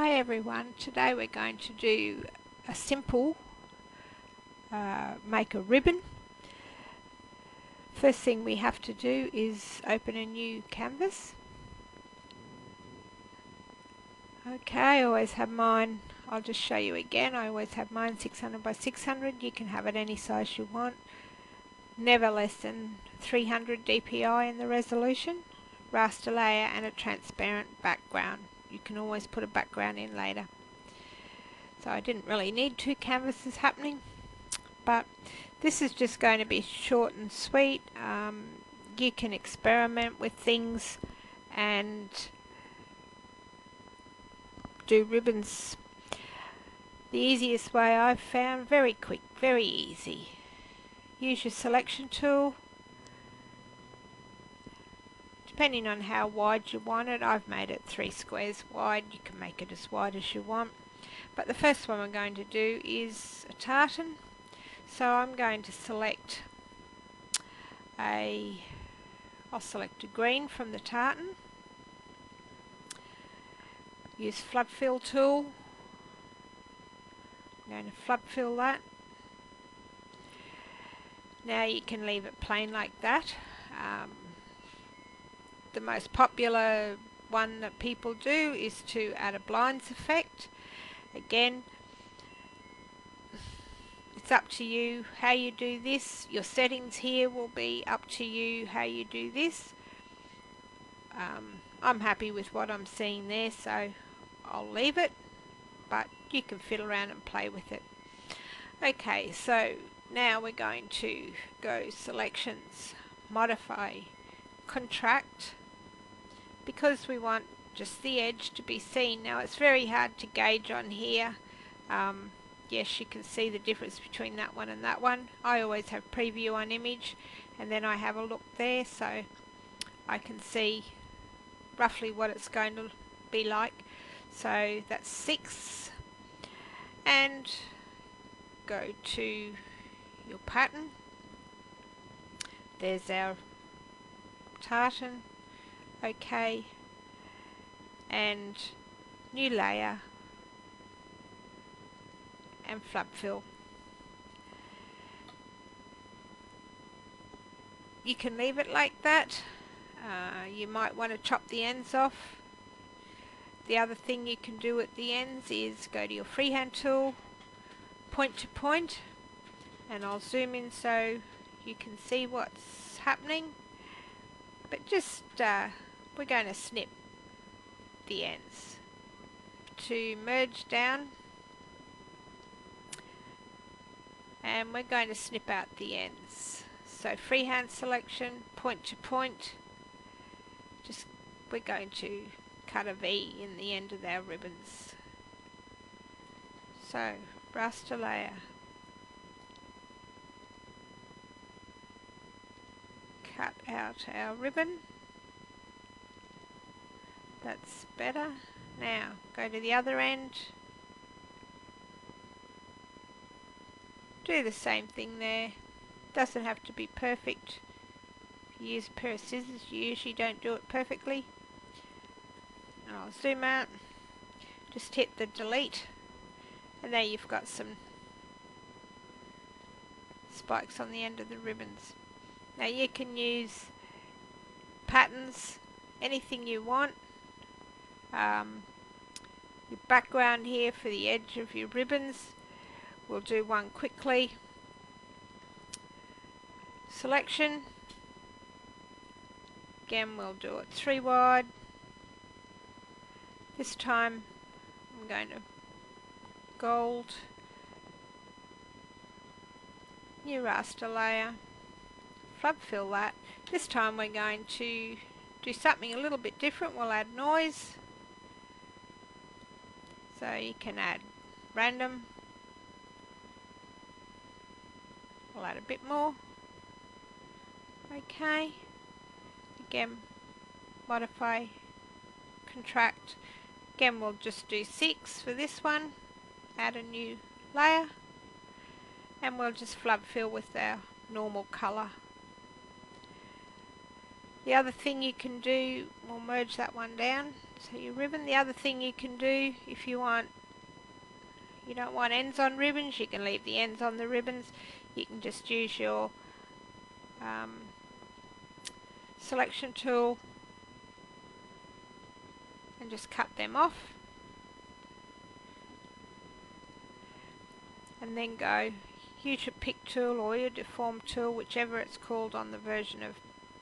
Hi everyone, today we're going to do a simple make a ribbon. First thing we have to do is open a new canvas. Okay, I always have mine, I'll just show you again, I always have mine 600 by 600, you can have it any size you want. Never less than 300 dpi in the resolution, raster layer and a transparent background. You can always put a background in later. So I didn't really need two canvases happening, but this is just going to be short and sweet. You can experiment with things and do ribbons the easiest way I've found. Very quick, very easy. Use your selection tool. Depending on how wide you want it, I've made it 3 squares wide. You can make it as wide as you want. But the first one we're going to do is a tartan. So I'm going to select I'll select a green from the tartan. Use flood fill tool. I'm going to flood fill that. Now you can leave it plain like that. The most popular one that people do is to add a blinds effect. Again, it's up to you how you do this. Your settings here will be up to you how you do this. I'm happy with what I'm seeing there, so I'll leave it, but you can fiddle around and play with it. Okay, so now we're going to go selections, modify, contract, because we want just the edge to be seen. Now it's very hard to gauge on here. Yes, you can see the difference between that one and that one. I always have preview on image and then I have a look there so I can see roughly what it's going to be like. So that's 6, and go to your pattern. There's our tartan. Okay, and new layer and flood fill. You can leave it like that. You might want to chop the ends off. The other thing you can do at the ends is go to your freehand tool, point to point, and I'll zoom in so you can see what's happening. But just we're going to snip the ends. To merge down, and we're going to snip out the ends. So freehand selection, point to point, just we're going to cut a V in the end of our ribbons. So raster layer, cut out our ribbon. That's better. Now go to the other end, do the same thing there. Doesn't have to be perfect. If you use a pair of scissors, you usually don't do it perfectly. And I'll zoom out, just hit the delete, and there you've got some spikes on the end of the ribbons. Now you can use patterns, anything you want. Your background here for the edge of your ribbons, we'll do one quickly. Selection, again we'll do it 3 wide. This time I'm going to gold, new raster layer, flood fill that. This time we're going to do something a little bit different. We'll add noise. So you can add random. We'll add a bit more. Okay. Again, modify, contract. Again, we'll just do 6 for this one. Add a new layer. And we'll just flood fill with our normal colour. The other thing you can do, we'll merge that one down So your ribbon, the other thing you can do if you don't want ends on ribbons, you can leave the ends on the ribbons. You can just use your selection tool and just cut them off, and then use your pick tool or your deform tool, whichever it's called on the version of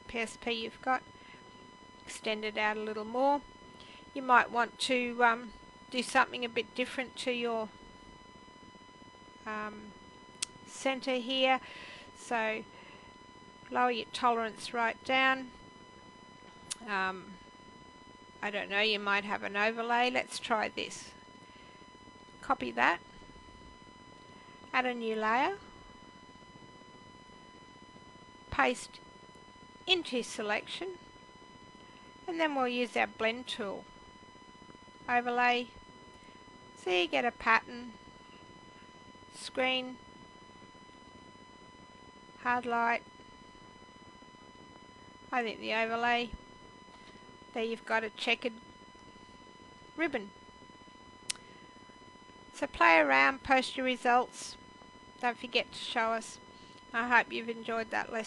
PSP you've got. Extend it out a little more. You might want to do something a bit different to your center here, so lower your tolerance right down. I don't know, you might have an overlay. Let's try this. Copy that, add a new layer, paste into selection, and then we'll use our blend tool. Overlay, so you get a pattern, screen, hard light. I think the overlay, there you've got a checkered ribbon. So play around, post your results. Don't forget to show us. I hope you've enjoyed that lesson.